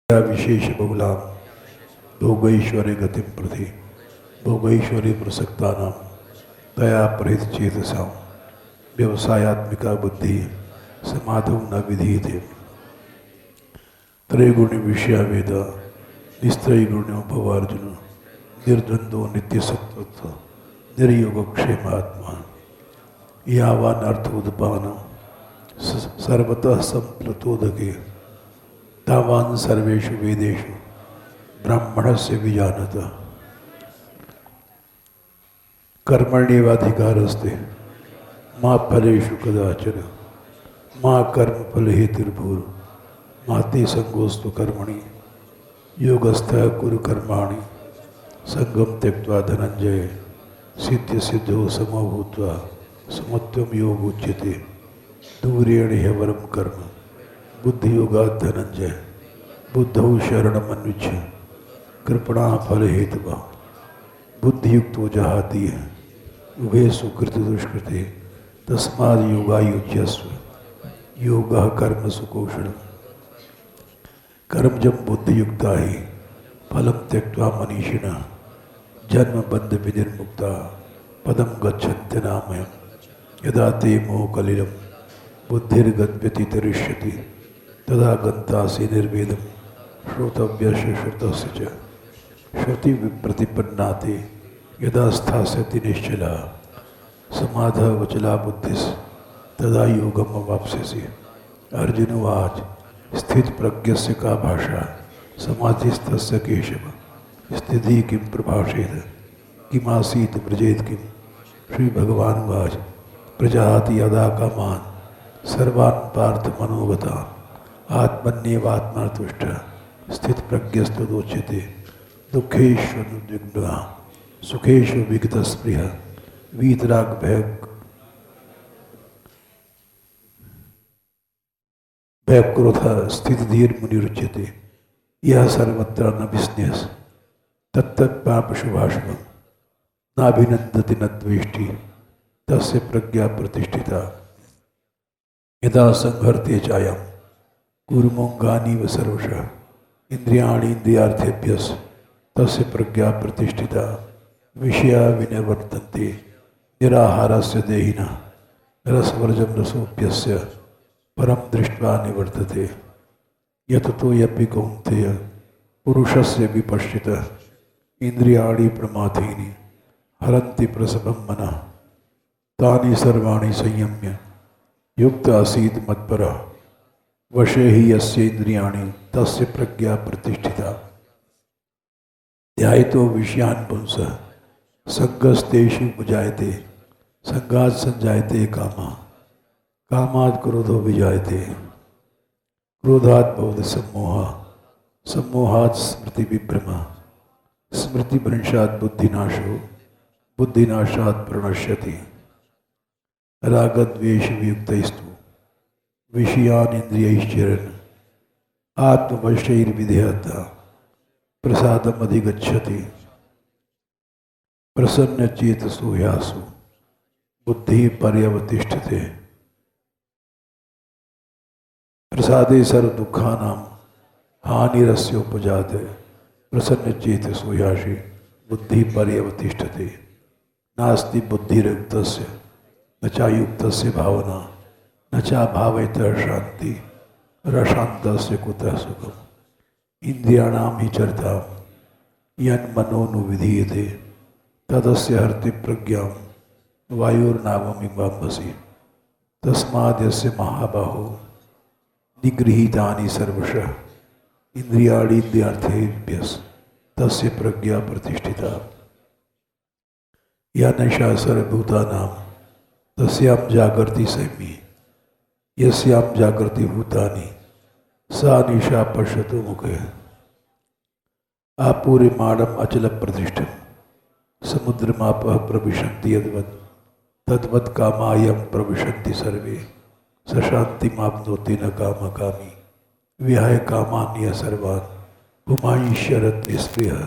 विशेष बहुलां भोगैश्वर्य गतिं प्रति भोगैश्वर्य प्रसक्तानां तया प्रहित चेतसां व्यवसायात्मिका बुद्धि समाधौ न विधीयते। त्रैगुण्य विषया वेद निस्त्रैगुण्यो भव अर्जुन निर्द्वंद्वो नित्यसत्त्वः निर्योगक्षेमात्मा यावान् अर्थोदपान सर्वतः संप्लुतोदके तावान् सर्वेषु वेदेषु ब्राह्मणस्य विजानतः। कर्मण्येवाधिकारस्ते मा फलेषु कदाचन मा कर्मफलहेतुर्भूर्मा ते संगोऽस्तु कर्मणि योगस्थः कुरु कर्माणि संगं त्यक्त्वा धनञ्जय सिद्ध्यसिद्धौ समो भूत्वा समत्वं योगोच्यते। दूरेण ह्यवरं कर्म बुद्धियोगात् धनञ्जय बुद्धौ शरणमन्विच्य कृपणा फलहेतुः बुद्धियुक्तो जहाति उभे सुकृते दुष्कृते तस्माद् योगायुज्यस्व योगः कर्मसु कौशलम्। कर्मजं बुद्धियुक्ता हि फलं त्यक्त्वा मनीषिणः जन्म बंध विनिर्मुक्ता पदं गच्छन्ति नामयम्। यदा ते मोहकलिलं बुद्धिर्गद्व्यतितरिष्यति तदा गन्तासि निर्वेदं श्रोतव्यस्य श्रुतस्य च श्रुति विप्रतिपन्ना ते यदा स्थास्यति निश्चला समाधः वचला बुद्धिस् तदा योगम् अवाप्स्यसि। अर्जुन उवाच स्थित प्रज्ञस्य का भाषा समाधिस्थस्य केशव स्थितिः किं प्रभाषेत किमासीत् व्रजेत किम्। श्री भगवान उवाच प्रजाति यदा कामान् सर्वान् पार्थ मनोगतान् आत्मन्येवात्मना तुष्टः स्थित प्रज्ञस्तदोच्यते। दुःखेष्वनुद्विग्नः सुखेषु विगतस्पृहः वीतराग भयक्रोधः स्थितिधीर्मुनिरुच्यते। यः सर्वत्र न विस्नेहः तत्तत्पापशुभाशुभं नाभिनन्दति न द्वेष्टि तस्य प्रज्ञा प्रतिष्ठिता। यदा संहर्ते चायं कूर्मोऽङ्गानीव सर्वशः इन्द्रियाणि इन्द्रियार्थेभ्यः तस्य प्रज्ञा प्रतिष्ठिता। विषया विनिवर्तन्ते निराहारस्य देहिनः रसवर्जं रसोऽप्यस्य परं दृष्ट्वा निवर्तते। यततो यपि कौन्तेय पुरुषस्य विपश्चितः इन्द्रियाणि प्रमाथीनि हरन्ति प्रसभं मनः तानि सर्वाणि संयम्य युक्त आसीत् मत्परः वशे हि यस्य इन्द्रियाणि तस्य प्रज्ञा प्रतिष्ठिता। ध्यायतो विषयान् पुंसः संगस्तेषु उपजायते संगात् संजायते कामः कामात् क्रोधो विजायते क्रोधात् भवति सम्मोहः सम्मोहात् स्मृतिविभ्रमः स्मृतिभ्रंशात् बुद्धिनाशो बुद्धिनाशात् प्रणश्यति। रागद्वेषवियुक्तैस्तु विषयानिन्द्रियैश्चरन् आत्मवशैर्विधेयता प्रसादमधिगच्छति। प्रसन्नचेतसो ह्यासु बुद्धिः पर्यवतिष्ठते। प्रसादे सर्वदुःखानां हानिरस्योपजाते प्रसन्नचेतसो ह्यासि बुद्धिः पर्यवतिष्ठते। नास्ति बुद्धिर्युक्तस्य न चायुक्तस्य भावना न चाभावयतः शांति रशान्तस्य कुतः सुखम्। इन्द्रियाणां हि चर्तां यन्मनोनुविधीयते तदस्य हरति प्रज्ञां वायुर्नावमिवाम्भसि। तस्माद् यस्य महाबाहो निगृहीतानि सर्वशः इन्द्रियाणि इन्द्रियार्थेभ्यः तस्य प्रज्ञा प्रतिष्ठिता। या निशा सर्वभूतानां तस्यां जागर्ति संयमी यस्यां जागर्ति भूतानि सा निशा पश्यतो मुखे। आपूर्यमाणम् अचलप्रतिष्ठं समुद्रमापः प्रविशन्ति यद्वत् तद्वत् कामायं प्रविशन्ति सर्वे स शान्तिमाप्नोति न कामकामी। विहाय कामान्यः सर्वान् पुमांश्चरत् निःस्पृहः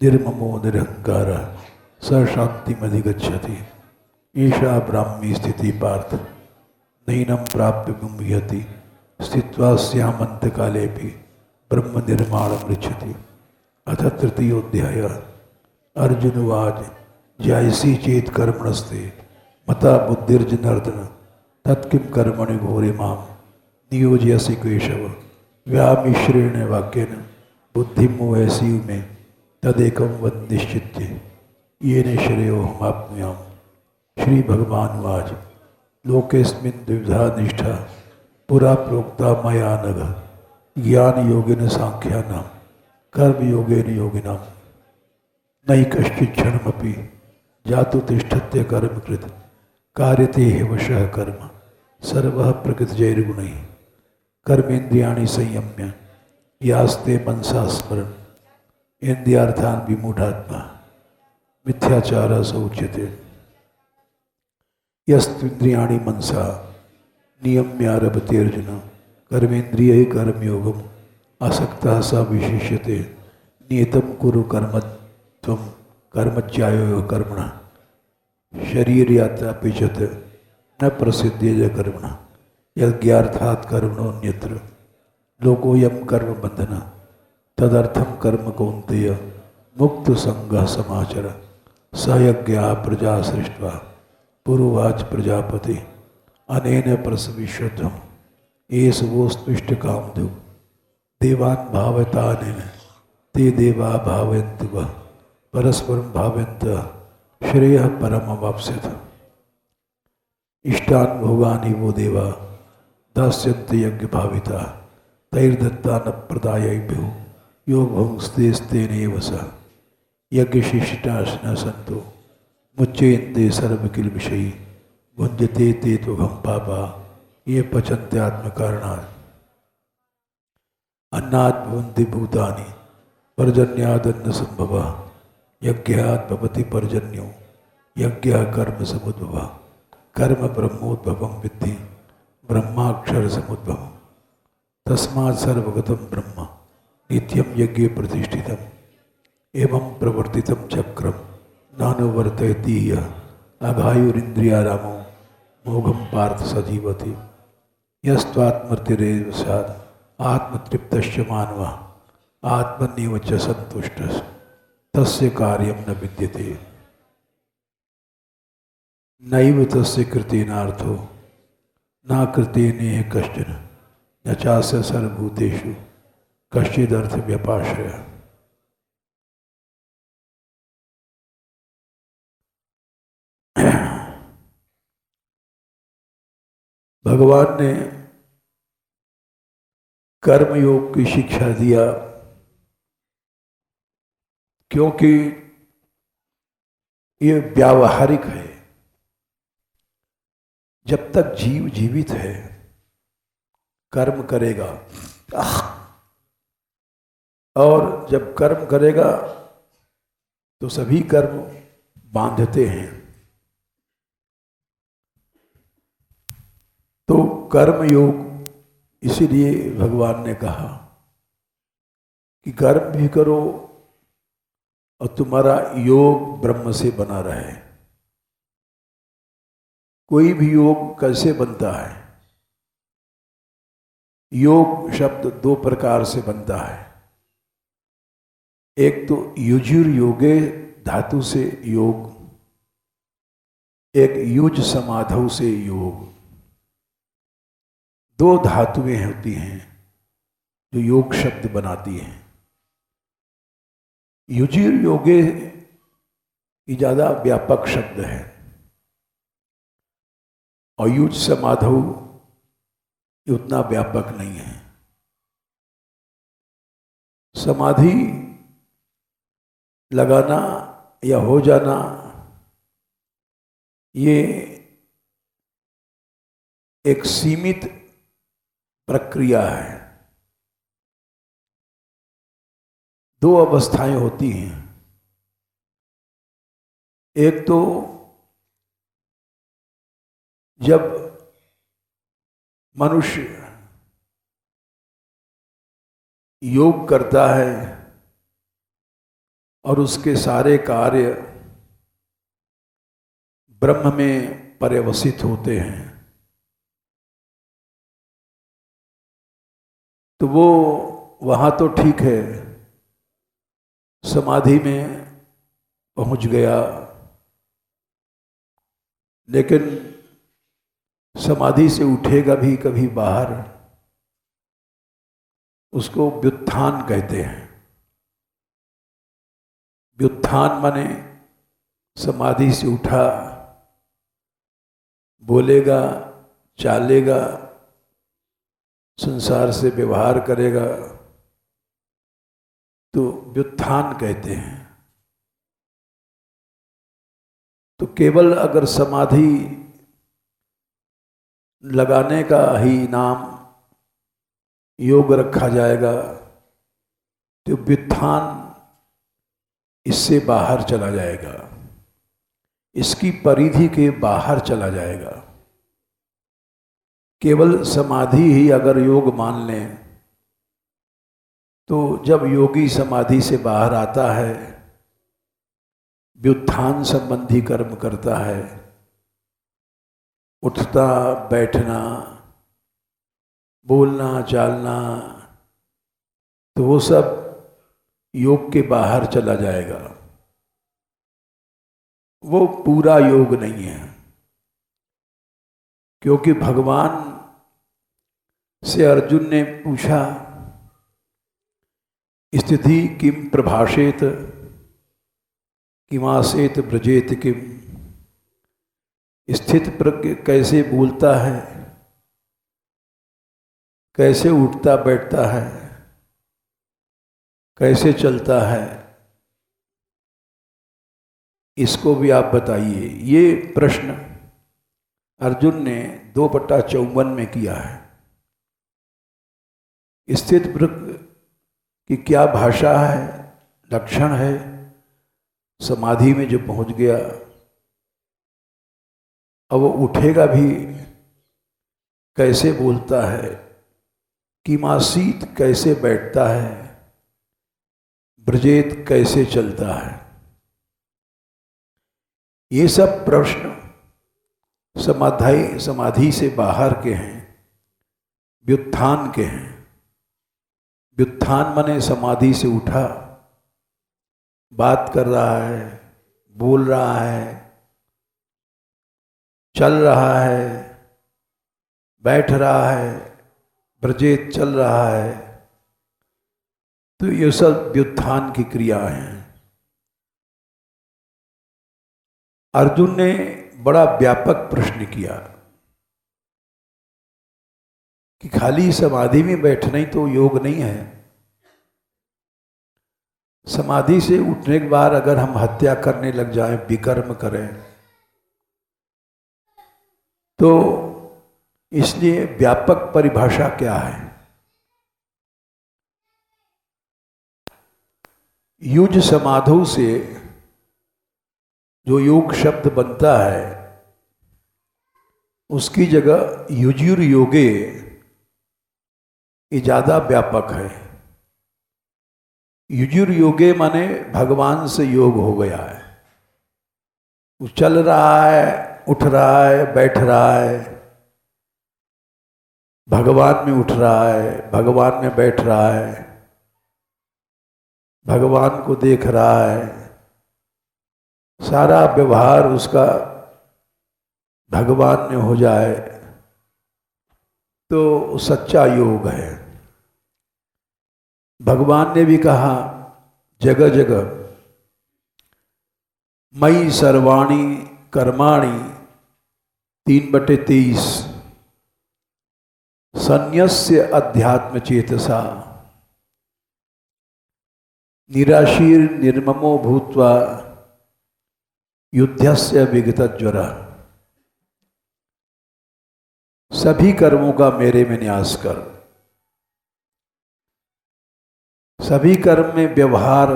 निर्ममो निरहङ्कारः स शान्तिमधिगच्छति। ईशा ब्राह्मी स्थिति पार्थ नैनं प्राप्य मुह्यति स्थित्वा स्यामन्तकालेऽपि ब्रह्म निर्माणम ऋच्छति। अथ तृतीयोऽध्याय। अर्जुन उवाच जायसी चेत कर्मणस्ते मता बुद्धिर्जनार्दन तत्किं कर्मणि घोरे मां नियोजयसि केशव। व्यामिश्रेण वाक्येन बुद्धिं मोहयसि मे तदेकं वद निश्चित्य येन श्रेयोहमाप्नुयाम्। श्री भगवान उवाच लोकेऽस्मिन् द्विविधा निष्ठा पुरा प्रोक्ता मया नघ। ज्ञान योगेन सांख्यानां कर्म योगेन योगिनां नैव कश्चित् क्षणमपि जातु तिष्ठत्य कर्मकृत् कार्यते ह्यवशः कर्म सर्वः प्रकृतिजैर्गुणैः। कर्मेन्द्रियाणि संयम्य यास्ते मनसा स्मरन् इन्द्रियार्थान् विमूढात्मा मिथ्याचारः स उच्यते। यस्त्विन्द्रियाणि मनसा नियम्यारभते अर्जुन कर्मेन्द्रियैः कर्मयोगम् आसक्तः स विशिष्यते। नियतं कुरु कर्म त्वं कर्मज्यायो कर्मणः शरीरयात्रापिचत न प्रसिद्धेय कर्मणः यज्ञार्थात् कर्मणोऽन्यत्र लोकोऽयं कर्मबन्धनः तदर्थं कर्म कौन्तेय मुक्तसंगः समाचर। स यज्ञा प्रजा सृष्ट्वा पुरोवाच प्रजापति अनेन प्रसविष्यध्वम् एष वोऽस्त्विष्टकामधुक् देवान् भावयतानेन ते देवा भावयन्तु वः परस्परं भावयन्तः श्रेयः परमवाप्स्यथ। इष्टान् भोगानि वो देवा दास्यन्ते यज्ञभाविताः तैर्दत्तान् प्रदायैभ्यो यो भुङ्क्तेस्तेनैव सः। यज्ञशिष्टाः न सन्तो मुच्यन्ते सर्वकिल्बिषैः भुञ्जते ते त्वघं पापा ये पचन्ते आत्मकारणात्। अन्नात् भवन्ति भूतानि पर्जन्यादन्न संभवः यज्ञात् भवति पर्जन्यो यज्ञः कर्म समुद्भवः। कर्म ब्रह्मोद्भवं विद्धि ब्रह्माक्षर समुद्भवम्। तस्मात् सर्वगतं ब्रह्म नित्यं यज्ञे प्रतिष्ठितम्। एवं प्रवर्तितं चक्रं नानुवर्तयति यः अघायुरिन्द्रियारामो मोघं पार्थ सजीवति। यस्त्वात्मरतिरेव स्यात् आत्मतृप्तश्च मानवः आत्मन्येव च सन्तुष्टः तस्य कार्यं न विद्यते। नैव तस्य कृतेनार्थो न कृतेनेह कश्चन न चास्य सर्वभूतेषु कश्चिदर्थव्यपाश्रयः। भगवान ने कर्मयोग की शिक्षा दिया क्योंकि ये व्यावहारिक है। जब तक जीव जीवित है कर्म करेगा और जब कर्म करेगा तो सभी कर्म बांधते हैं। तो कर्म योग इसीलिए भगवान ने कहा कि कर्म भी करो और तुम्हारा योग ब्रह्म से बना रहे। कोई भी योग कैसे बनता है? योग शब्द दो प्रकार से बनता है। एक तो युजुर योगे धातु से योग, एक युज समाधौ से योग। दो धातुएं होती हैं जो योग शब्द बनाती हैं। युजिर योगे ये ज्यादा व्यापक शब्द है और युज समाधौ ये उतना व्यापक नहीं है। समाधि लगाना या हो जाना ये एक सीमित प्रक्रिया है। दो अवस्थाएं होती हैं। एक तो जब मनुष्य योग करता है और उसके सारे कार्य ब्रह्म में पर्यवसित होते हैं, तो वो वहाँ तो ठीक है, समाधि में पहुँच गया, लेकिन समाधि से उठेगा भी कभी बाहर, उसको व्युत्थान कहते हैं। व्युत्थान माने समाधि से उठा, बोलेगा, चालेगा, संसार से व्यवहार करेगा, तो व्युत्थान कहते हैं। तो केवल अगर समाधि लगाने का ही नाम योग रखा जाएगा तो व्युत्थान इससे बाहर चला जाएगा, इसकी परिधि के बाहर चला जाएगा। केवल समाधि ही अगर योग मान लें तो जब योगी समाधि से बाहर आता है, व्युत्थान संबंधी कर्म करता है, उठना बैठना बोलना चालना, तो वो सब योग के बाहर चला जाएगा, वो पूरा योग नहीं है। क्योंकि भगवान से अर्जुन ने पूछा, स्थिति किम प्रभाषेत किमासेत ब्रजेत किम, स्थित प्रज्ञ कैसे बोलता है, कैसे उठता बैठता है, कैसे चलता है, इसको भी आप बताइए। ये प्रश्न अर्जुन ने 2/54 में किया है। स्थित प्रज्ञ की क्या भाषा है, लक्षण है, समाधि में जो पहुंच गया, अब वो उठेगा भी कैसे बोलता है, किमासीत कैसे बैठता है, ब्रजेत कैसे चलता है। ये सब प्रश्न समाधि से बाहर के हैं, व्युत्थान के हैं। व्युत्थान माने समाधि से उठा, बात कर रहा है, बोल रहा है, चल रहा है, बैठ रहा है, ब्रजेत चल रहा है, तो ये सब व्युत्थान की क्रिया हैं। अर्जुन ने बड़ा व्यापक प्रश्न किया कि खाली समाधि में बैठना ही तो योग नहीं है। समाधि से उठने के बाद अगर हम हत्या करने लग जाएं, विकर्म करें, तो इसलिए व्यापक परिभाषा क्या है? युज समाधौ से जो योग शब्द बनता है, उसकी जगह युजुर योगे ये ज़्यादा व्यापक है। युजुर योगे माने भगवान से योग हो गया है, वो चल रहा है, उठ रहा है, बैठ रहा है, भगवान में उठ रहा है, भगवान में बैठ रहा है, भगवान को देख रहा है, सारा व्यवहार उसका भगवान में हो जाए तो सच्चा योग है। भगवान ने भी कहा जगह जगह मयि सर्वाणि कर्माणि 3/23 संन्यस्य अध्यात्म चेतसा निराशीर निर्ममो भूत्वा युद्धस्य विगत ज्वरा। सभी कर्मों का मेरे में न्यास कर। सभी कर्म में व्यवहार,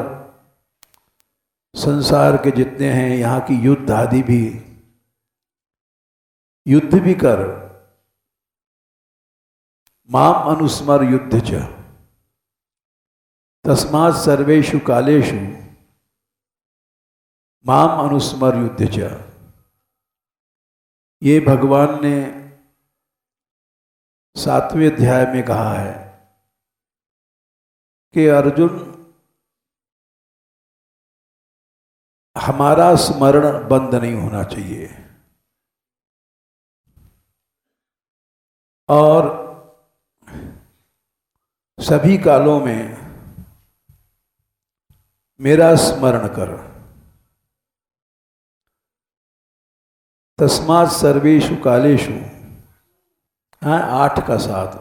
संसार के जितने हैं, यहाँ की युद्ध आदि भी, युद्ध भी कर। माम अनुस्मर युद्ध च तस्मात् सर्वेषु कालेषु माम अनुस्मर युद्ध च। ये भगवान ने 7वें अध्याय में कहा है कि अर्जुन, हमारा स्मरण बंद नहीं होना चाहिए और सभी कालों में मेरा स्मरण कर। तस्मात् सर्वेषु कालेषु, हाँ 8 का 7,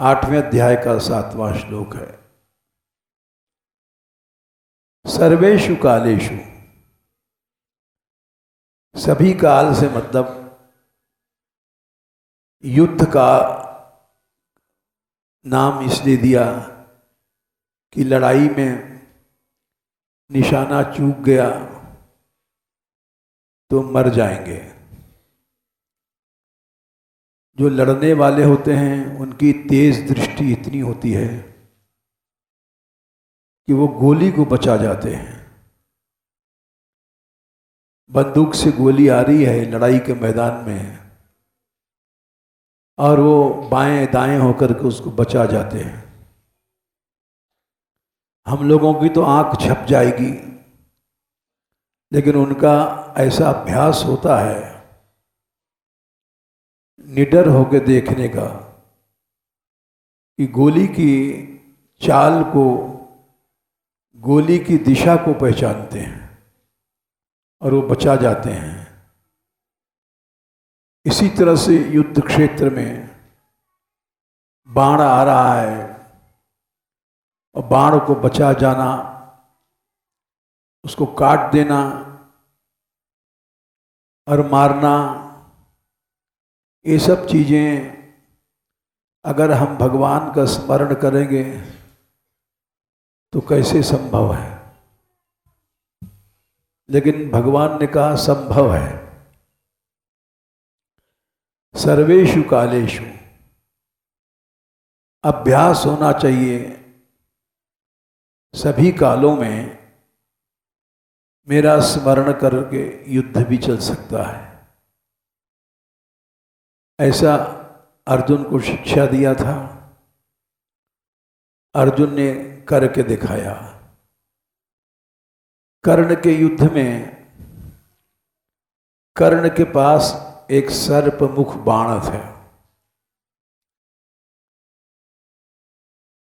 8वें अध्याय का 7वां श्लोक है। सर्वेषु कालेषु, सभी काल से मतलब युद्ध का नाम इसलिए दिया कि लड़ाई में निशाना चूक गया तो मर जाएंगे। जो लड़ने वाले होते हैं उनकी तेज दृष्टि इतनी होती है कि वो गोली को बचा जाते हैं। बंदूक से गोली आ रही है लड़ाई के मैदान में और वो बाएं दाएं होकर के उसको बचा जाते हैं। हम लोगों की तो आंख झप जाएगी, लेकिन उनका ऐसा अभ्यास होता है निडर होकर देखने का कि गोली की चाल को, गोली की दिशा को पहचानते हैं और वो बचा जाते हैं। इसी तरह से युद्ध क्षेत्र में बाण आ रहा है और बाण को बचा जाना, उसको काट देना और मारना, ये सब चीज़ें अगर हम भगवान का स्मरण करेंगे तो कैसे संभव है। लेकिन भगवान ने कहा संभव है। सर्वेषु कालेषु, अभ्यास होना चाहिए। सभी कालों में मेरा स्मरण करके युद्ध भी चल सकता है। ऐसा अर्जुन को शिक्षा दिया था। अर्जुन ने करके दिखाया। कर्ण के युद्ध में कर्ण के पास एक सर्प मुख बाण था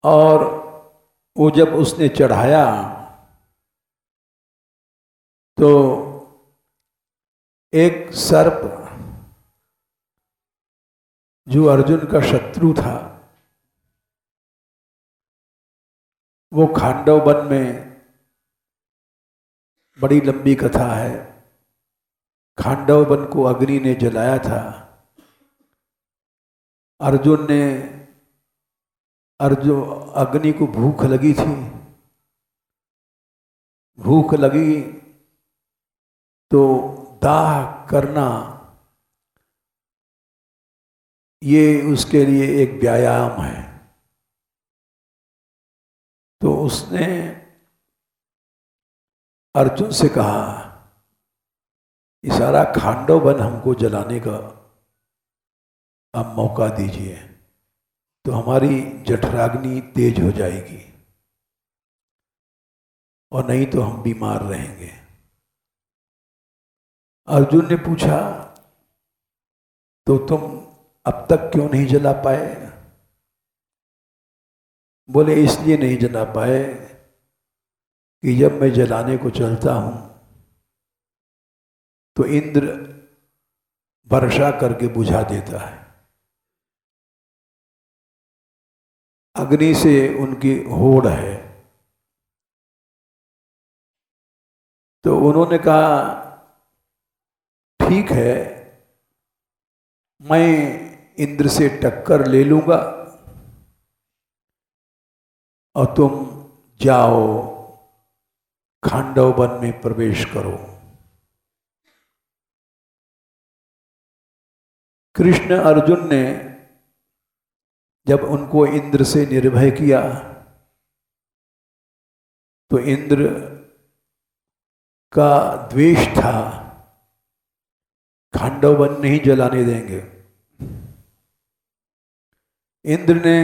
और वो जब उसने चढ़ाया तो एक सर्प जो अर्जुन का शत्रु था, वो खांडव वन में, बड़ी लंबी कथा है, खांडव वन को अग्नि ने जलाया था। अर्जुन अग्नि को भूख लगी थी। भूख लगी तो दाह करना ये उसके लिए एक व्यायाम है। तो उसने अर्जुन से कहा, ये सारा खांडव वन हमको जलाने का आप मौका दीजिए तो हमारी जठराग्नि तेज हो जाएगी और नहीं तो हम बीमार रहेंगे। अर्जुन ने पूछा, तो तुम अब तक क्यों नहीं जला पाए? बोले, इसलिए नहीं जला पाए कि जब मैं जलाने को चलता हूं तो इंद्र वर्षा करके बुझा देता है। अग्नि से उनकी होड़ है। तो उन्होंने कहा, ठीक है, मैं इंद्र से टक्कर ले लूंगा और तुम जाओ खांडव वन में प्रवेश करो। कृष्ण अर्जुन ने जब उनको इंद्र से निर्भय किया तो इंद्र का द्वेष था, खांडव वन नहीं जलाने देंगे। इंद्र ने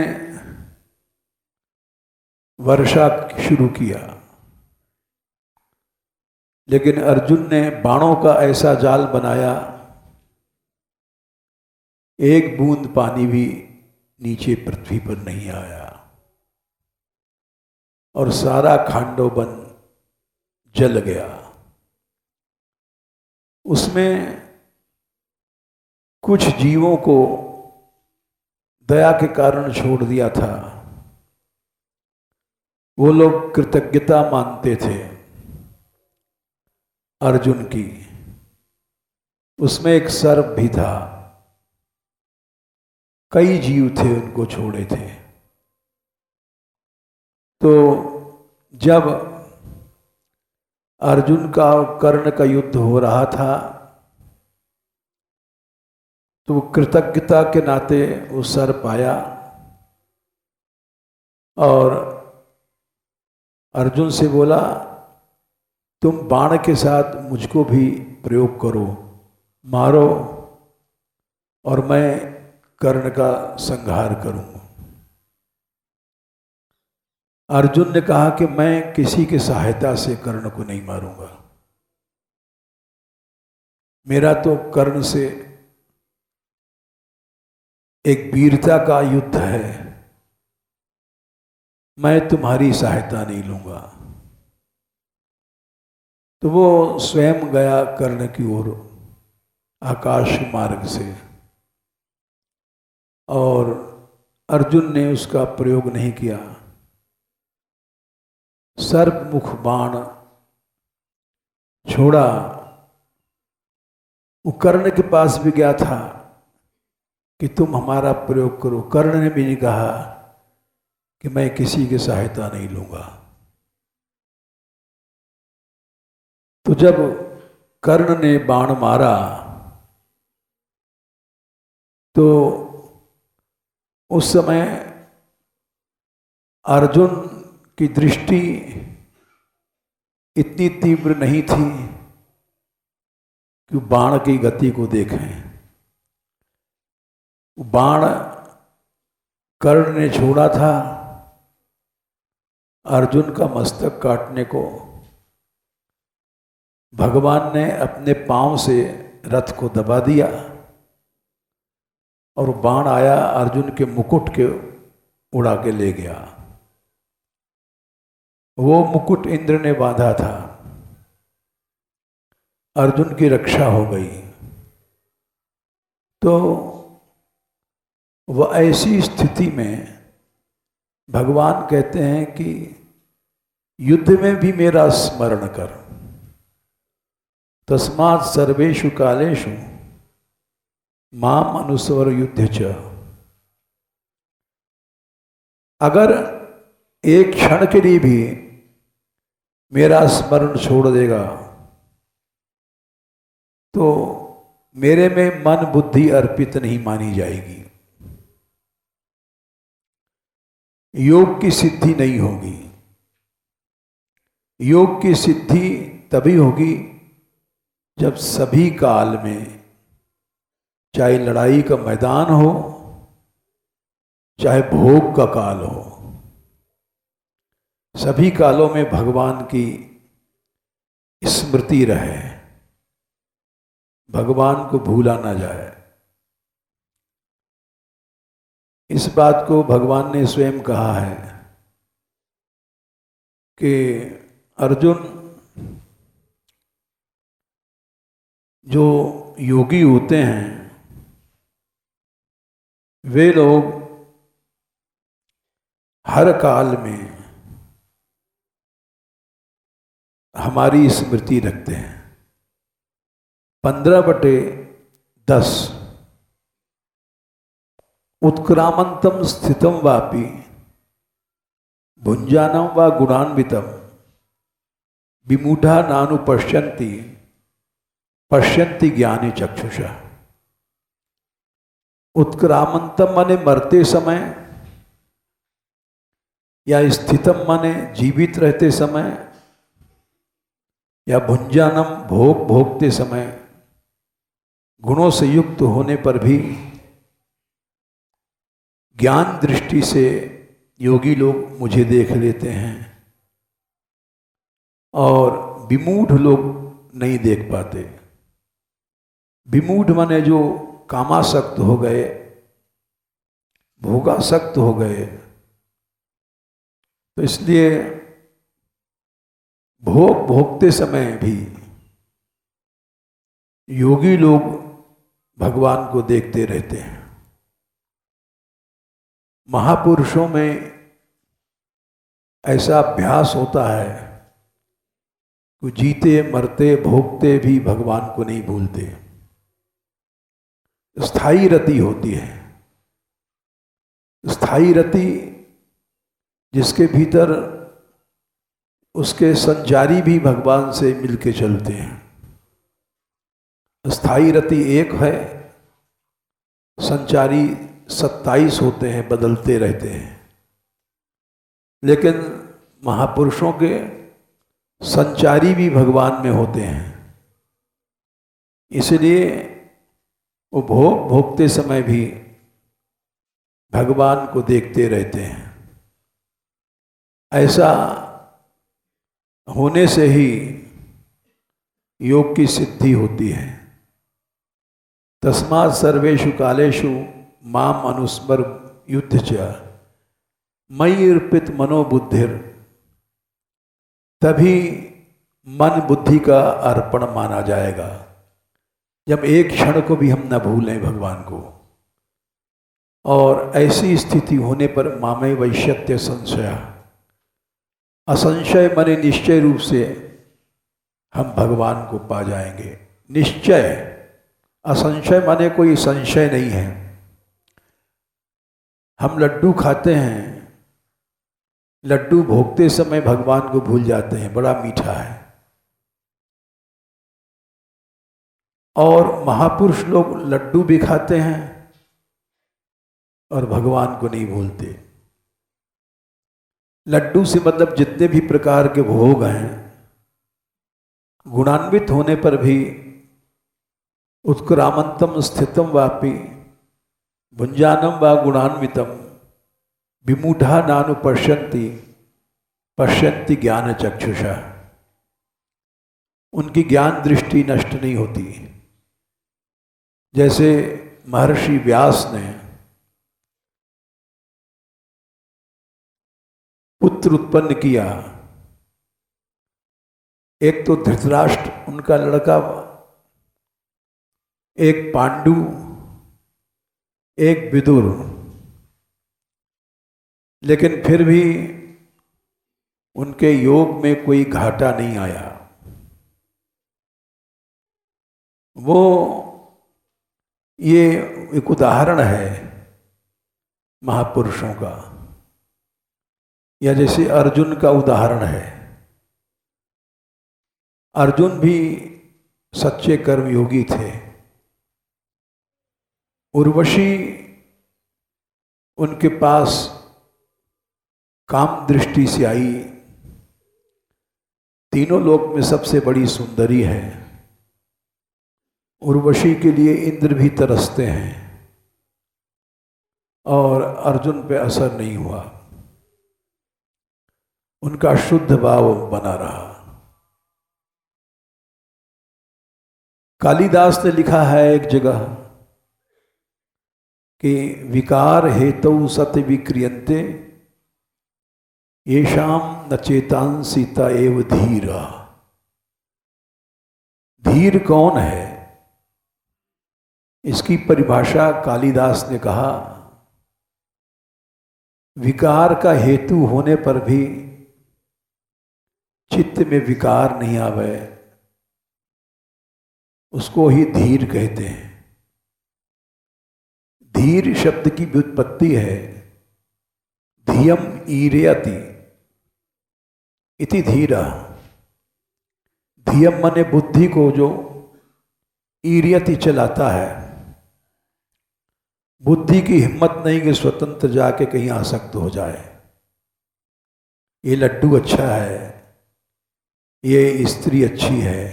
वर्षा शुरू किया, लेकिन अर्जुन ने बाणों का ऐसा जाल बनाया, एक बूंद पानी भी नीचे पृथ्वी पर नहीं आया और सारा खांडव वन जल गया। उसमें कुछ जीवों को दया के कारण छोड़ दिया था। वो लोग कृतज्ञता मानते थे अर्जुन की। उसमें एक सर्प भी था, कई जीव थे, उनको छोड़े थे। तो जब अर्जुन का कर्ण का युद्ध हो रहा था तो वो कृतज्ञता के नाते वो सर्प आया और अर्जुन से बोला, तुम बाण के साथ मुझको भी प्रयोग करो, मारो और मैं कर्ण का संहार करूंगा। अर्जुन ने कहा कि मैं किसी की सहायता से कर्ण को नहीं मारूंगा, मेरा तो कर्ण से एक वीरता का युद्ध है, मैं तुम्हारी सहायता नहीं लूंगा। तो वो स्वयं गया कर्ण की ओर आकाश मार्ग से और अर्जुन ने उसका प्रयोग नहीं किया। सर्प मुख बाण छोड़ा, वो कर्ण के पास भी गया था कि तुम हमारा प्रयोग करो। कर्ण ने भी नहीं कहा कि मैं किसी की सहायता नहीं लूंगा। तो जब कर्ण ने बाण मारा तो उस समय अर्जुन की दृष्टि इतनी तीव्र नहीं थी कि बाण की गति को देखें। बाण कर्ण ने छोड़ा था अर्जुन का मस्तक काटने को। भगवान ने अपने पांव से रथ को दबा दिया और बाण आया अर्जुन के मुकुट के उड़ा के ले गया। वो मुकुट इंद्र ने बांधा था, अर्जुन की रक्षा हो गई। तो वह ऐसी स्थिति में भगवान कहते हैं कि युद्ध में भी मेरा स्मरण कर, तस्मात् सर्वेषु कालेषु माम अनुस्वर युद्ध च। अगर एक क्षण के लिए भी मेरा स्मरण छोड़ देगा तो मेरे में मन बुद्धि अर्पित नहीं मानी जाएगी, योग की सिद्धि नहीं होगी। योग की सिद्धि तभी होगी जब सभी काल में, चाहे लड़ाई का मैदान हो चाहे भोग का काल हो, सभी कालों में भगवान की स्मृति रहे, भगवान को भूला ना जाए। इस बात को भगवान ने स्वयं कहा है कि अर्जुन, जो योगी होते हैं वे लोग हर काल में हमारी स्मृति रखते हैं। 15/10 उत्क्रामंतम स्थितम वापि भुंजानम व गुणान्वितम विमूढ़ा नानु पश्यन्ति पश्यन्ति ज्ञानी चक्षुषा। उत्क्रामंतम माने मरते समय, या स्थितम माने जीवित रहते समय, या भुंजानम भोग भोगते समय, गुणों से युक्त होने पर भी ज्ञान दृष्टि से योगी लोग मुझे देख लेते हैं और विमूढ़ लोग नहीं देख पाते। विमूढ़ माने जो कामासक्त हो गए, भोगासक्त हो गए, तो इसलिए भोगते समय भी योगी लोग भगवान को देखते रहते हैं। महापुरुषों में ऐसा अभ्यास होता है कि जीते मरते भोगते भी भगवान को नहीं भूलते। स्थायी रति होती है, स्थायी रति जिसके भीतर उसके संचारी भी भगवान से मिलके चलते हैं। स्थायी रति एक है, संचारी 27 होते हैं, बदलते रहते हैं। लेकिन महापुरुषों के संचारी भी भगवान में होते हैं, इसलिए वो भोगते समय भी भगवान को देखते रहते हैं। ऐसा होने से ही योग की सिद्धि होती है। तस्मात् सर्वेषु कालेषु माम अनुस्मर युद्ध च मयि अर्पित मनोबुद्धिर, तभी मन बुद्धि का अर्पण माना जाएगा जब एक क्षण को भी हम न भूलें भगवान को। और ऐसी स्थिति होने पर मामे वैश्यत्य संशय, असंशय माने निश्चय रूप से हम भगवान को पा जाएंगे। निश्चय, असंशय माने कोई संशय नहीं है। हम लड्डू खाते हैं, लड्डू भोगते समय भगवान को भूल जाते हैं, बड़ा मीठा है। और महापुरुष लोग लड्डू भी खाते हैं और भगवान को नहीं भूलते। लड्डू से मतलब जितने भी प्रकार के भोग हैं, गुणान्वित होने पर भी उत्क्रामंतम स्थितम वापि भुंजानम व गुणान्वितम विमूढ़ा नानु पश्यन्ति ज्ञान चक्षुषा। उनकी ज्ञान दृष्टि नष्ट नहीं होती। जैसे महर्षि व्यास ने पुत्र उत्पन्न किया, एक तो धृतराष्ट्र उनका लड़का, एक पांडु, एक विदुर, लेकिन फिर भी उनके योग में कोई घाटा नहीं आया। वो ये एक उदाहरण है महापुरुषों का, या जैसे अर्जुन का उदाहरण है। अर्जुन भी सच्चे कर्मयोगी थे। उर्वशी उनके पास काम दृष्टि से आई, तीनों लोक में सबसे बड़ी सुंदरी है। उर्वशी के लिए इंद्र भी तरसते हैं और अर्जुन पे असर नहीं हुआ, उनका शुद्ध भाव बना रहा। कालिदास ने लिखा है एक जगह कि विकार हेतु सत्य विक्रियन्ते येषाम न चेतांसिता एव धीरा। धीर कौन है, इसकी परिभाषा कालिदास ने कहा, विकार का हेतु होने पर भी चित्त में विकार नहीं आवे, उसको ही धीर कहते हैं। धीर शब्द की व्युत्पत्ति है धियम ईरयति इति धीरा। धियम माने बुद्धि को जो ईरयति चलाता है। बुद्धि की हिम्मत नहीं कि स्वतंत्र जाके कहीं आसक्त हो जाए। ये लड्डू अच्छा है, ये स्त्री अच्छी है,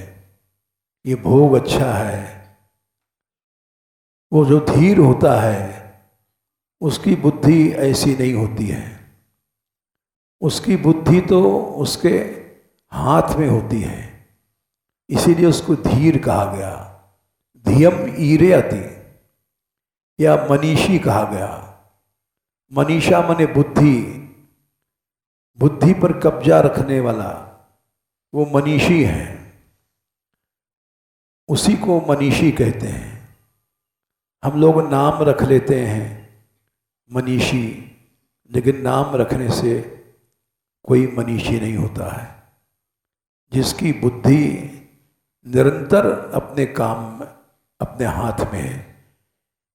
ये भोग अच्छा है। वो जो धीर होता है उसकी बुद्धि ऐसी नहीं होती है। उसकी बुद्धि तो उसके हाथ में होती है, इसीलिए उसको धीर कहा गया। धियम ईरे अति या मनीषी कहा गया। मनीषा मने बुद्धि, बुद्धि पर कब्जा रखने वाला वो मनीषी है, उसी को मनीषी कहते हैं। हम लोग नाम रख लेते हैं मनीषी, लेकिन नाम रखने से कोई मनीषी नहीं होता है। जिसकी बुद्धि निरंतर अपने काम में, अपने हाथ में है,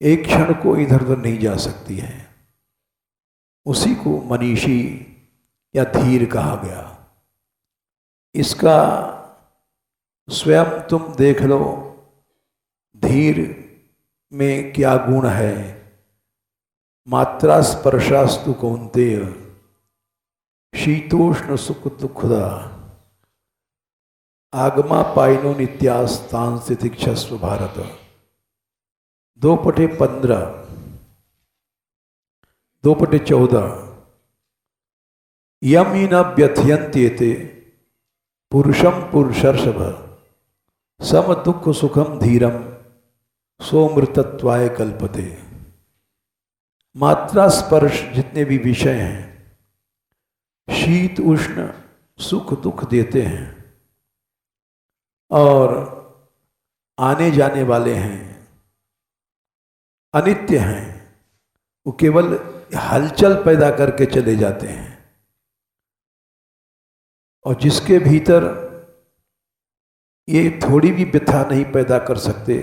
एक क्षण को इधर उधर नहीं जा सकती है, उसी को मनीषी या धीर कहा गया। इसका स्वयं तुम देख लो, धीर में क्या गुण है। मात्रा स्पर्शास्तु कौन्तेय शीतोष्ण सुख दुखदा आगमा पाइनो नित्यास्तान से तिक्षस्व भारत। 2/15, 2/14 यमी न व्यथयन्त्येते पुरुषम पुरुषर्षभ सम दुख सुखम धीरम सोमृतत्वाय कल्पते। मात्रा स्पर्श जितने भी विषय हैं, शीत उष्ण सुख दुख देते हैं और आने जाने वाले हैं, अनित्य हैं, वो केवल हलचल पैदा करके चले जाते हैं। और जिसके भीतर ये थोड़ी भी व्यथा नहीं पैदा कर सकते,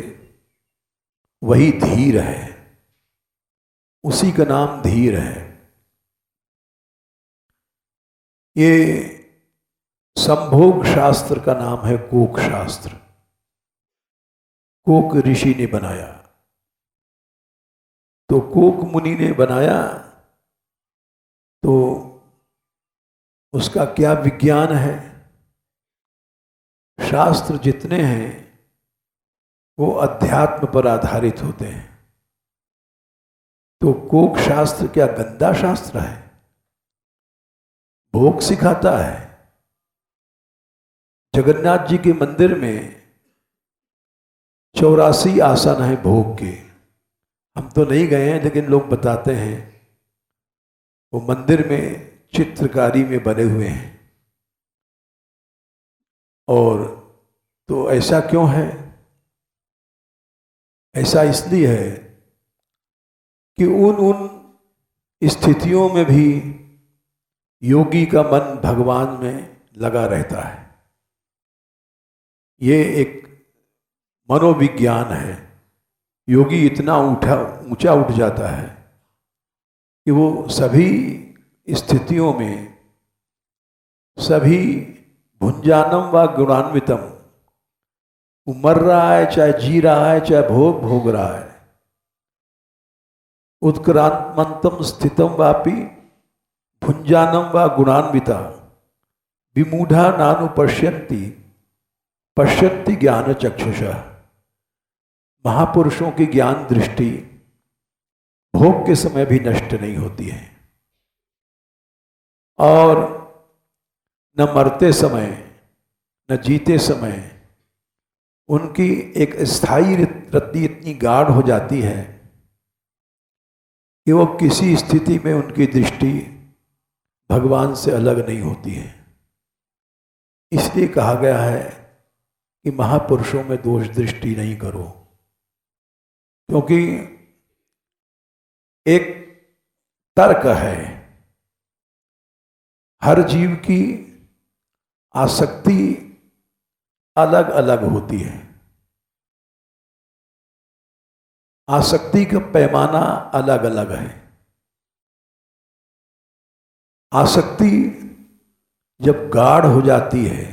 वही धीर है, उसी का नाम धीर है। ये संभोग शास्त्र का नाम है कोक शास्त्र। कोक ऋषि ने बनाया, तो कोक मुनि ने बनाया, तो उसका क्या विज्ञान है। शास्त्र जितने हैं वो अध्यात्म पर आधारित होते हैं। तो कोक शास्त्र क्या गंदा शास्त्र है? भोग सिखाता है। जगन्नाथ जी के मंदिर में 84 आसन हैं भोग के। हम तो नहीं गए हैं, लेकिन लोग बताते हैं वो मंदिर में चित्रकारी में बने हुए हैं। और तो ऐसा क्यों है? ऐसा इसलिए है कि उन स्थितियों में भी योगी का मन भगवान में लगा रहता है। ये एक मनोविज्ञान है। योगी इतना ऊंचा उठ जाता है कि वो सभी स्थितियों में, सभी भुंजानम व गुणान्वितम, वो मर रहा है चाहे जी रहा है, चाहे भोग भोग रहा है, उत्क्रांतमंतम स्थितम वापि भुंजानम व गुणान्विता विमूढ़ा नानु पश्यन्ति ज्ञान चक्षुषा। महापुरुषों की ज्ञान दृष्टि भोग के समय भी नष्ट नहीं होती है, और न मरते समय न जीते समय उनकी एक स्थायी रत्ती इतनी गाढ़ हो जाती है कि वो किसी स्थिति में उनकी दृष्टि भगवान से अलग नहीं होती है। इसलिए कहा गया है कि महापुरुषों में दोष दृष्टि नहीं करो, क्योंकि एक तर्क है, हर जीव की आसक्ति अलग अलग होती है। आसक्ति का पैमाना अलग अलग है। आसक्ति जब गाढ़ हो जाती है,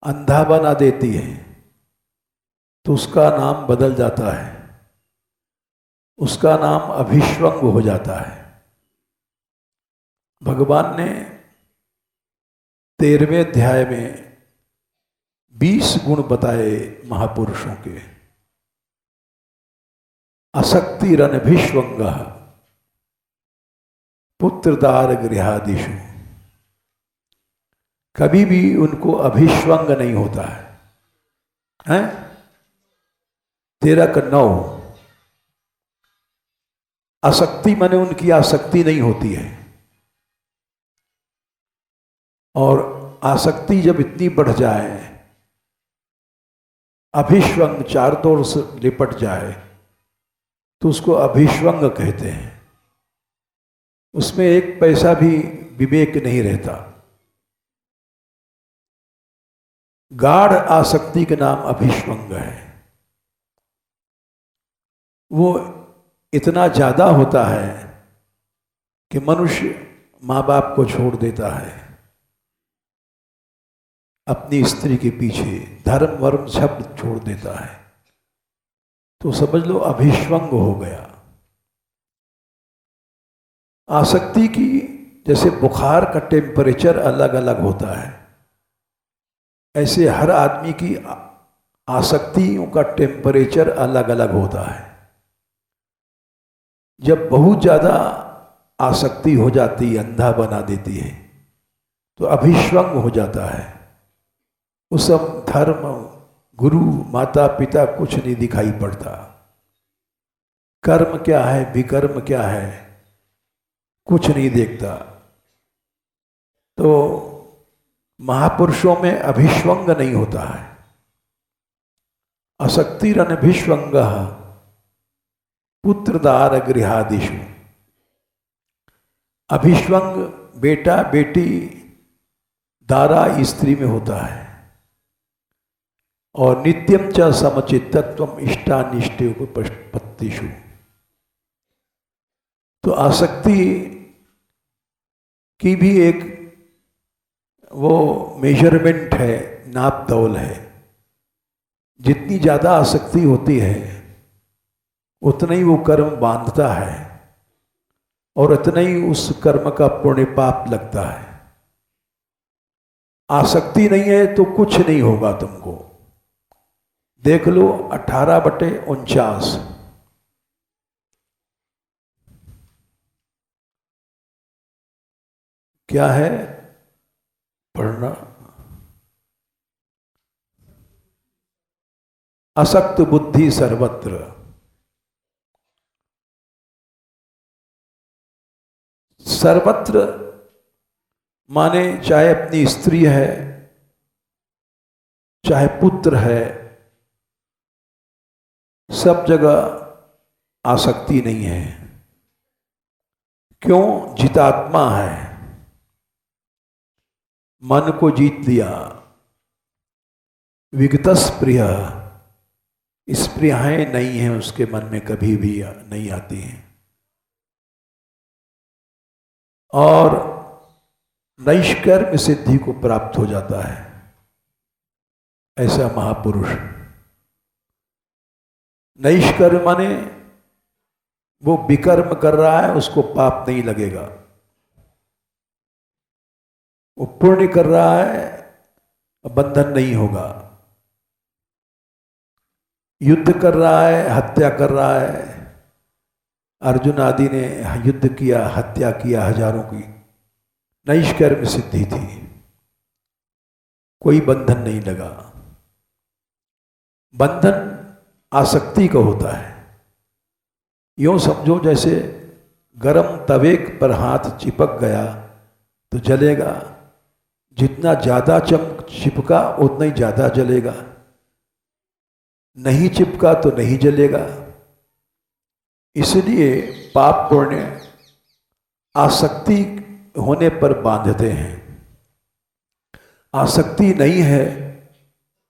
अंधा बना देती है, तो उसका नाम बदल जाता है, उसका नाम अभिष्वंग हो जाता है। भगवान ने 13वें अध्याय में 20 गुण बताए महापुरुषों के। असक्तिरनभिष्वंग, पुत्रदार गृहादिषु, कभी भी उनको अभिष्वंग नहीं होता है, हैं? 13 का 9, आसक्ति माने उनकी आसक्ति नहीं होती है। और आसक्ति जब इतनी बढ़ जाए, अभिष्वंग चार तौर से लिपट जाए, तो उसको अभिष्वंग कहते हैं। उसमें एक पैसा भी विवेक नहीं रहता। गाढ़ आसक्ति के नाम अभिष्वंग है। वो इतना ज्यादा होता है कि मनुष्य माँ बाप को छोड़ देता है, अपनी स्त्री के पीछे धर्म वर्म शब्द छोड़ देता है, तो समझ लो अभिष्वंग हो गया। आसक्ति की जैसे बुखार का टेम्परेचर अलग अलग होता है, ऐसे हर आदमी की आसक्तियों का टेम्परेचर अलग अलग होता है। जब बहुत ज़्यादा आसक्ति हो जाती है, अंधा बना देती है, तो अभिष्वंग हो जाता है। उस समय धर्म, गुरु, माता पिता कुछ नहीं दिखाई पड़ता। कर्म क्या है, विकर्म क्या है, कुछ नहीं देखता। तो महापुरुषों में अभिष्वंग नहीं होता है। आसक्तिरनभिष्वंग पुत्रदार गृहादिषु। अभिष्वंग बेटा बेटी दारा स्त्री में होता है। और नित्यम च समचित्तत्वम इष्टानिष्टोपपत्तिषु। तो आसक्ति की भी एक वो मेजरमेंट है, नाप तौल है। जितनी ज़्यादा आसक्ति होती है उतना ही वो कर्म बांधता है और उतना ही उस कर्म का पुण्य पाप लगता है। आसक्ति नहीं है तो कुछ नहीं होगा तुमको। देख लो 18/49। क्या है पढ़ना? असक्त बुद्धि सर्वत्र। सर्वत्र माने चाहे अपनी स्त्री है, चाहे पुत्र है, सब जगह आसक्ति नहीं है। क्यों? जितात्मा है, मन को जीत लिया। विगतस प्रिय, स्प्रियाएं नहीं हैं उसके मन में, कभी भी नहीं आती हैं। और नैष्कर्म सिद्धि को प्राप्त हो जाता है ऐसा महापुरुष। नैष्कर्म माने वो विकर्म कर रहा है, उसको पाप नहीं लगेगा। वो पुण्य कर रहा है, बंधन नहीं होगा। युद्ध कर रहा है, हत्या कर रहा है। अर्जुन आदि ने युद्ध किया, हत्या किया हजारों की, नैष्कर्म सिद्धि थी, कोई बंधन नहीं लगा। बंधन आसक्ति का होता है। यूँ समझो जैसे गरम तवे पर हाथ चिपक गया तो जलेगा। जितना ज़्यादा चिपका उतना ही ज़्यादा जलेगा, नहीं चिपका तो नहीं जलेगा। इसलिए पाप पुण्य आसक्ति होने पर बांधते हैं। आसक्ति नहीं है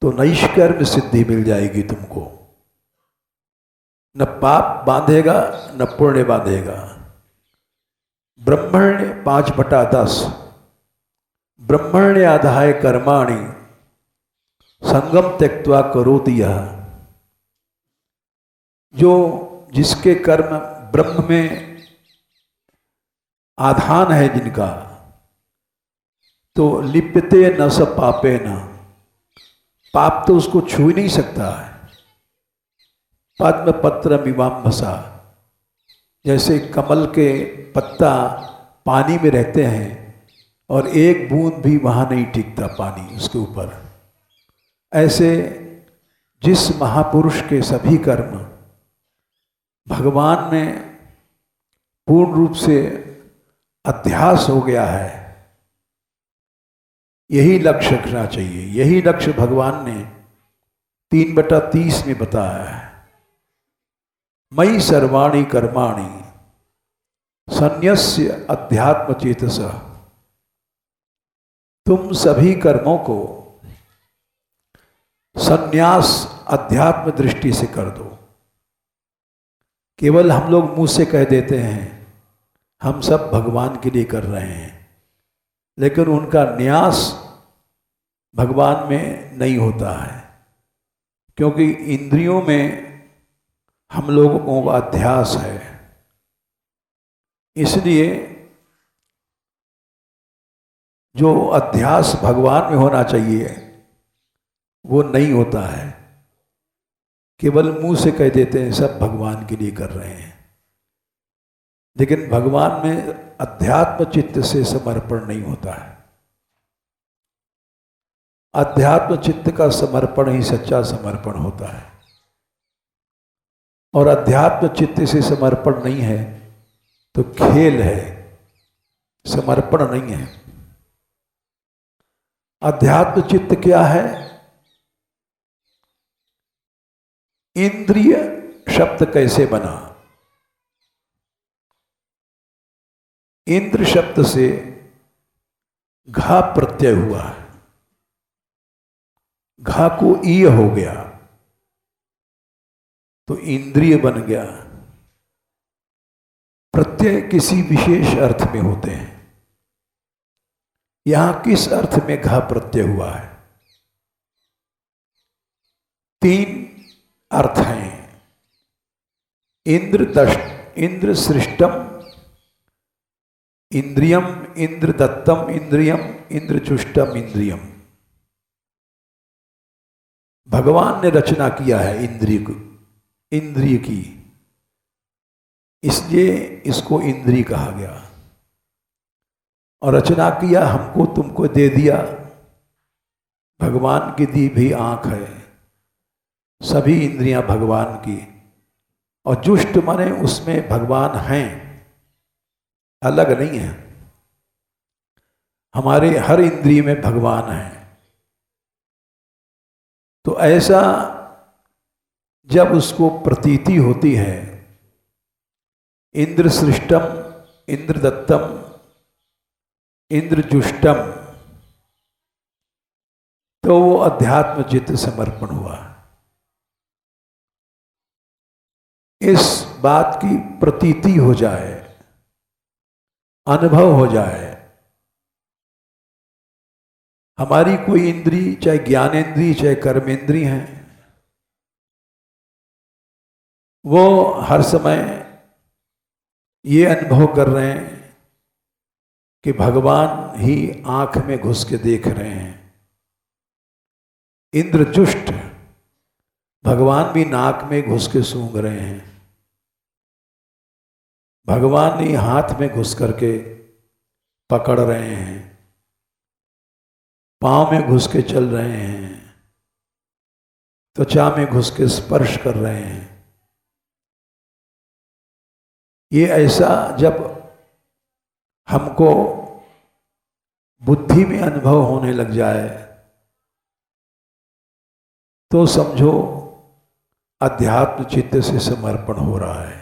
तो नैष्कर्म सिद्धि मिल जाएगी तुमको। न पाप बांधेगा न पुण्य बांधेगा। ब्रह्मण्य 5/10। ब्रह्मण्य आधाय कर्माणि संगम त्यक्त्वा करोति यः। जो जिसके कर्म ब्रह्म में आधान है जिनका, तो लिप्यते न स पापे न। पाप तो उसको छू ही नहीं सकता है। पद्म पत्र मीमांसा, जैसे कमल के पत्ता पानी में रहते हैं और एक बूंद भी वहाँ नहीं टिकता पानी उसके ऊपर। ऐसे जिस महापुरुष के सभी कर्म भगवान में पूर्ण रूप से अध्यास हो गया है, यही लक्ष्य रखना चाहिए। यही लक्ष्य भगवान ने 3/30 में बताया है। मयि सर्वाणि कर्माणि संन्यस्य अध्यात्म चेतसा। तुम सभी कर्मों को संन्यास अध्यात्म दृष्टि से कर दो। केवल हम लोग मुंह से कह देते हैं हम सब भगवान के लिए कर रहे हैं, लेकिन उनका न्यास भगवान में नहीं होता है, क्योंकि इंद्रियों में हम लोगों का अध्यास है। इसलिए जो अध्यास भगवान में होना चाहिए वो नहीं होता है। केवल मुंह से कह देते हैं सब भगवान के लिए कर रहे हैं, लेकिन भगवान में अध्यात्म चित्त से समर्पण नहीं होता है। अध्यात्म चित्त का समर्पण ही सच्चा समर्पण होता है, और अध्यात्म चित्त से समर्पण नहीं है तो खेल है, समर्पण नहीं है। अध्यात्म चित्त क्या है? इंद्रिय शब्द कैसे बना? इंद्र शब्द से घा प्रत्यय हुआ है, घा को ईय हो गया तो इंद्रिय बन गया। प्रत्यय किसी विशेष अर्थ में होते हैं। यहां किस अर्थ में घा प्रत्यय हुआ है? 3 अर्थ हैं। इंद्र सृष्टम इंद्रियम, इंद्र दत्तम इंद्रियम, इंद्र चुष्टम इंद्रियम। भगवान ने रचना किया है इंद्रिय की, इसलिए इसको इंद्रिय कहा गया। और रचना किया, हमको तुमको दे दिया। भगवान की दी भी आंख है, सभी इंद्रियां भगवान की। और जुष्ट माने उसमें भगवान हैं, अलग नहीं है। हमारे हर इंद्रिय में भगवान है। तो ऐसा जब उसको प्रतीति होती है, इंद्र सृष्टम, इंद्र दत्तम, इंद्र जुष्टम, तो वो अध्यात्म चित्त समर्पण हुआ। इस बात की प्रतीति हो जाए, अनुभव हो जाए। हमारी कोई इंद्री, चाहे ज्ञानेंद्री चाहे कर्मेंद्री है, वो हर समय ये अनुभव कर रहे हैं कि भगवान ही आंख में घुस के देख रहे हैं। इंद्रजुष्ट, भगवान भी नाक में घुस के सूंघ रहे हैं। भगवान ही हाथ में घुस करके पकड़ रहे हैं, पांव में घुस के चल रहे हैं, त्वचा में घुस के स्पर्श कर रहे हैं। ये ऐसा जब हमको बुद्धि में अनुभव होने लग जाए तो समझो अध्यात्म चित्त से समर्पण हो रहा है।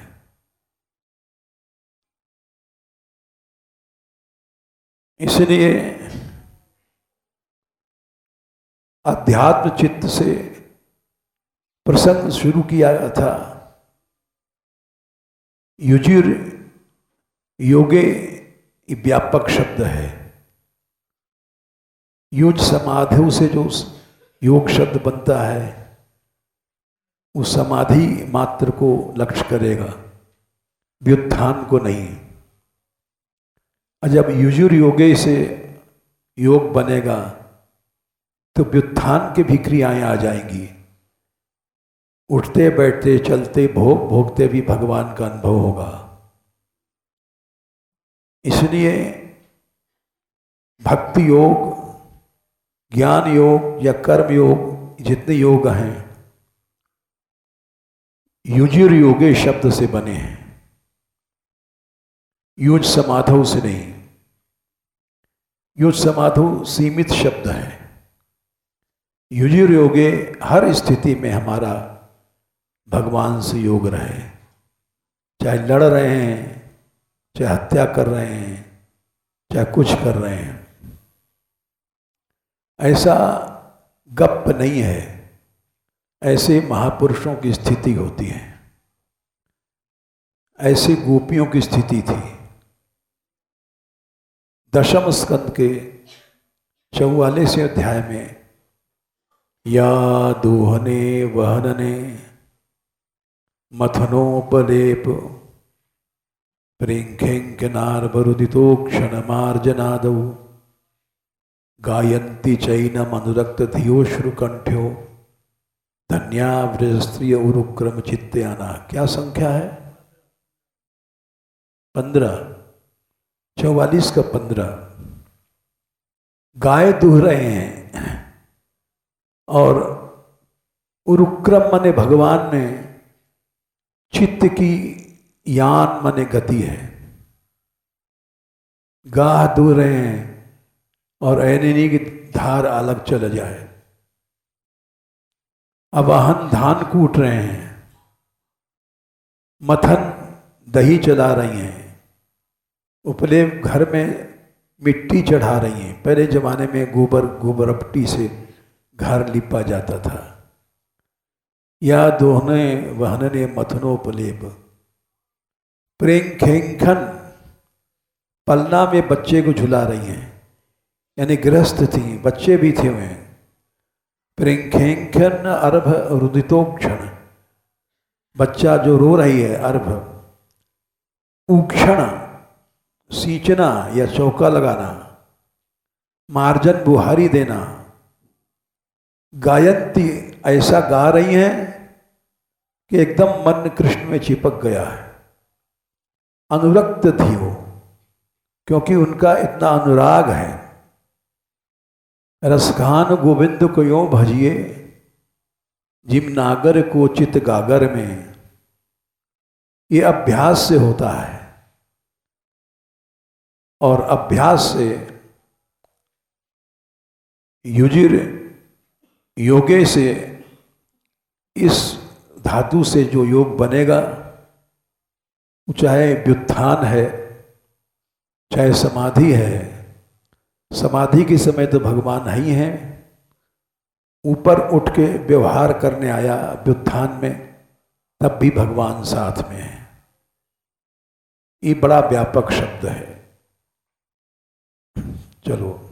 इसलिए अध्यात्म चित्त से प्रसंग शुरू किया था। युजिर योगे व्यापक शब्द है। युज समाधि से जो योग शब्द बनता है, उस समाधि मात्र को लक्ष्य करेगा, व्युत्थान को नहीं। और जब युजुर योगे से योग बनेगा तो व्युत्थान की भी क्रियाएं आ जाएंगी। उठते बैठते चलते भोगते भी भगवान का अनुभव होगा। इसलिए भक्ति योग, ज्ञान योग या कर्म योग, जितने योग हैं युजिर योगे शब्द से बने हैं, युज समाधौ से नहीं। युज समाधौ सीमित शब्द है। युजिर योगे हर स्थिति में हमारा भगवान से योग रहे, चाहे लड़ रहे हैं, चाहे हत्या कर रहे हैं, चाहे कुछ कर रहे हैं। ऐसा गप नहीं है, ऐसे महापुरुषों की स्थिति होती है, ऐसे गोपियों की स्थिति थी। दशम स्कंद के 44वें अध्याय में या दोहने वहनने मथनोपलेप प्रेंखेंकनार्बरुदितोक्षणमार्जनादौ गायन्ति चैनम अनुरक्त धियोश्रुकंठ्यो धन्या व्रजस्त्रिय उरुक्रम चित्त्याना। क्या संख्या है? 15, 44 का 15। गाय दुह रहे हैं और उरुक्रम माने भगवान ने चित्त की यान माने गति है। गाह दुह रहे हैं और ऐनिनी की धार अलग चल जाए। अवाहन धान कूट रहे हैं, मथन दही चला रही हैं, उपलेप घर में मिट्टी चढ़ा रही हैं। पहले जमाने में गोबरपट्टी से घर लिपा जाता था। या दोहने वहनने मथनोपलेप प्रेंखेंखन, पलना में बच्चे को झुला रही हैं, यानी गृहस्थ थी, बच्चे भी थे हुए। प्रेंखेंखन अर्भ रुदितोक्षण, बच्चा जो रो रही है अर्भ। उक्षण सींचना या चौका लगाना, मार्जन बुहारी देना। गायंती ऐसा गा रही हैं कि एकदम मन कृष्ण में चिपक गया है। अनुरक्त थी वो, क्योंकि उनका इतना अनुराग है। रसखान गोविंद को यों भजिए जिम नागर को चित गागर में। ये अभ्यास से होता है और अभ्यास से युजिर योगे से, इस धातु से जो योग बनेगा, चाहे व्युत्थान है चाहे समाधि है। समाधि के समय तो भगवान ही हैं, ऊपर उठ के व्यवहार करने आया व्युत्थान में, तब भी भगवान साथ में है। ये बड़ा व्यापक शब्द है। चलो।